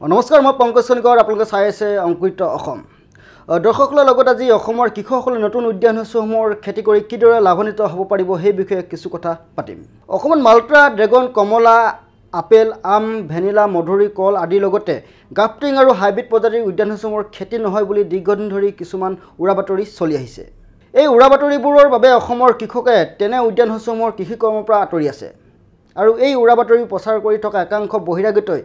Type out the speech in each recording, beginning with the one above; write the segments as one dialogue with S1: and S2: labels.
S1: নমস্কাৰ, মই পংকজ চলিকৰ। আপোনালোকে চাই আছে অংকুৰিত অসম। দৰ্শকসকলৰ লগত আজি অসমৰ কৃষকসকলে নতুন উদ্যান শস্যসমূহৰ খেতি কৰি কিদৰে লাভান্বিত হ'ব পাৰিব সেই বিষয়ে কিছু কথা পাতিম। অসমত মাল্টা, ড্ৰেগন, কমলা, আপেল, আম, ভেনিলা, মধুৰি, কল আদিৰ লগতে গ্ৰাফটিং আৰু হাইব্ৰিড প্ৰজাতিৰ উদ্যান শস্যসমূহৰ খেতি নহয় বুলি দীৰ্ঘদিন ধৰি কিছুমান উৰা বাতৰি চলি আহিছে। এই উৰা বাতৰিবোৰৰ বাবে অসমৰ কৃষকে তেনে উদ্যান শস্যসমূহৰ কৃষি কৰ্মৰ পৰা আঁতৰি আছে আৰু এই উৰা বাতৰি প্ৰচাৰ কৰি থকা একাংশ বহিৰাগতই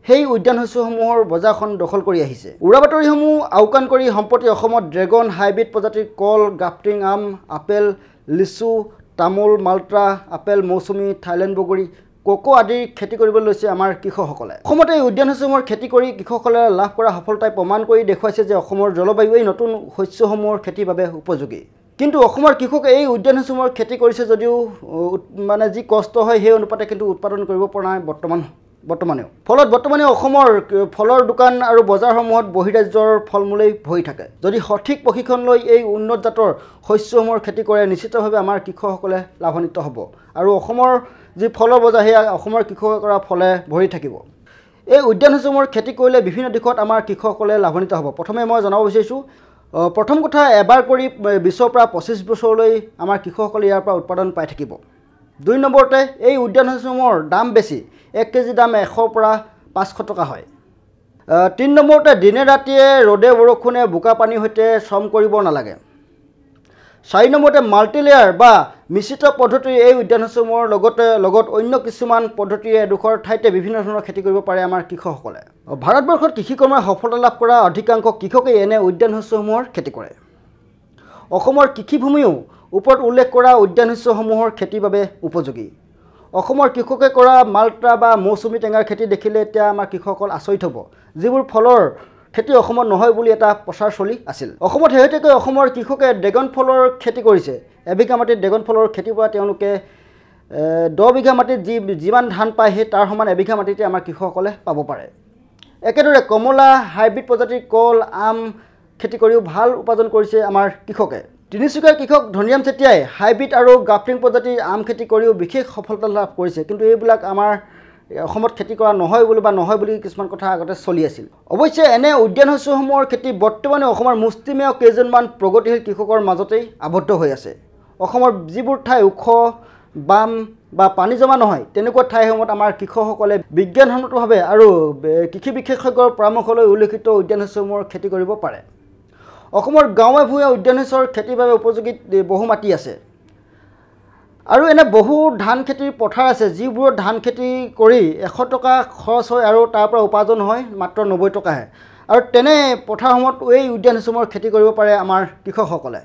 S1: সেই উদ্যান শস্যসমূহৰ বজাৰখন দখল কৰি আহিছে। উৰা বাতৰিসমূহ আওকাণ কৰি সম্প্ৰতি অসমত ড্ৰেগন, হাইব্ৰিড প্ৰজাতিৰ কল, গ্ৰাফটিং আম, আপেল, লিচু, তামোল, মাল্টা, আপেল, মৌচুমী, থাইলেণ্ড বগৰী, কোকো আদিৰ খেতি কৰিবলৈ লৈছে আমাৰ কৃষকসকলে। অসমত এই উদ্যান শস্যসমূহৰ খেতি কৰি কৃষকসকলে লাভ কৰা সফলতাই প্ৰমাণ কৰি দেখুৱাইছে যে অসমৰ জলবায়ু এই নতুন শস্যসমূহৰ খেতিৰ বাবে উপযোগী। কিন্তু অসমৰ কৃষকে এই উদ্যান শস্যসমূহৰ খেতি কৰিছে যদিও যি কষ্ট হয় সেই অনুপাতে কিন্তু উৎপাদন কৰিব পৰা নাই বৰ্তমানেও। ফলত বৰ্তমানে অসমৰ ফলৰ দোকান আৰু বজাৰসমূহত বহিৰাজ্যৰ ফল মূলেই ভৰি থাকে। যদি সঠিক প্ৰশিক্ষণ লৈ এই উন্নত জাতৰ শস্যসমূহৰ খেতি কৰে নিশ্চিতভাৱে আমাৰ কৃষকসকলে লাভান্বিত হ'ব আৰু অসমৰ যি ফলৰ বজাৰ সেয়া অসমৰ কৃষকে কৰা ফলে ভৰি থাকিব। এই উদ্যান শস্যসমূহৰ খেতি কৰিলে বিভিন্ন দিশত আমাৰ কৃষকসকলে লাভান্বিত হ'ব। প্ৰথমে মই জনাব বিচাৰিছোঁ, প্ৰথম কথা, এবাৰ কৰি 20ৰ পৰা 25 বছৰলৈ আমাৰ কৃষকসকলে ইয়াৰ পৰা উৎপাদন পাই থাকিব। 2 নম্বৰতে, এই উদ্যান শস্যসমূহৰ দাম বেছি। 1 কেজি দাম 100 পৰা 500 টকা হয়। 3 নম্বৰতে, দিনে ৰাতিয়ে ৰ'দে বৰষুণে বোকা পানীৰ সৈতে শ্ৰম কৰিব নালাগে। 4 নম্বৰতে, মাল্টিলেয়াৰ বা মিশ্ৰিত পদ্ধতিৰ এই উদ্যান শস্যসমূহৰ লগত অন্য কিছুমান পদ্ধতিৰে এডোখৰ ঠাইতে বিভিন্ন ধৰণৰ খেতি কৰিব পাৰে আমাৰ কৃষকসকলে। ভাৰতবৰ্ষত কৃষি কৰ্মই সফলতা লাভ কৰা অধিকাংশ কৃষকেই এনে উদ্যান শস্যসমূহৰ খেতি কৰে। অসমৰ কৃষিভূমিও ওপৰত উল্লেখ কৰা উদ্যান শস্যসমূহৰ খেতিৰ বাবে উপযোগী। অসমৰ কৃষকে কৰা মাল্টা বা মৌচুমী টেঙাৰ খেতি দেখিলে এতিয়া আমাৰ কৃষকসকল আচৰিত হ'ব, যিবোৰ ফলৰ খেতি অসমত নহয় বুলি এটা প্ৰচাৰ চলি আছিল। অসমত শেহতীয়াকৈ অসমৰ কৃষকে ড্ৰেগন ফলৰ খেতি কৰিছে। এবিঘা মাটিত ড্ৰেগন ফলৰ খেতিৰ পৰা তেওঁলোকে 10 বিঘা মাটিত যিমান ধান পায় সেই তাৰ সমান এবিঘা মাটিতে আমাৰ কৃষকসকলে পাব পাৰে। একেদৰে কমলা, হাইব্ৰিড প্ৰজাতিৰ কল, আম খেতি কৰিও ভাল উপাৰ্জন কৰিছে আমাৰ কৃষকে। তিনিচুকীয়াৰ কৃষক ধনিৰাম চেতিয়াই হাইব্ৰিড আৰু গ্ৰাফটিং প্ৰজাতিৰ আম খেতি কৰিও বিশেষ সফলতা লাভ কৰিছে। কিন্তু এইবিলাক আমাৰ অসমত খেতি কৰা নহয় বুলি কিছুমান কথা আগতে চলি আছিল। অৱশ্যে এনে উদ্যান শস্যসমূহৰ খেতি বৰ্তমানে অসমৰ মুষ্টিমেয় কেইজনমান প্ৰগতিশীল কৃষকৰ মাজতেই আবদ্ধ হৈ আছে। অসমৰ যিবোৰ ঠাই ওখ, বাম বা পানী জমা নহয় তেনেকুৱা ঠাইসমূহত আমাৰ কৃষকসকলে বিজ্ঞানসন্মতভাৱে আৰু কৃষি বিশেষজ্ঞৰ পৰামৰ্শ লৈ উল্লেখিত উদ্যান শস্যসমূহৰ খেতি কৰিব পাৰে। অসমৰ গাঁৱে ভূঞে উদ্যান শস্যৰ খেতিৰ বাবে উপযোগী বহু মাটি আছে আৰু এনে বহু ধান খেতিৰ পথাৰ আছে যিবোৰত ধান খেতি কৰি 100 টকা খৰচ হয় আৰু তাৰ পৰা উপাৰ্জন হয় মাত্ৰ 90 টকাহে। আৰু তেনে পথাৰসমূহত এই উদ্যান শস্যসমূহৰ খেতি কৰিব পাৰে আমাৰ কৃষকসকলে।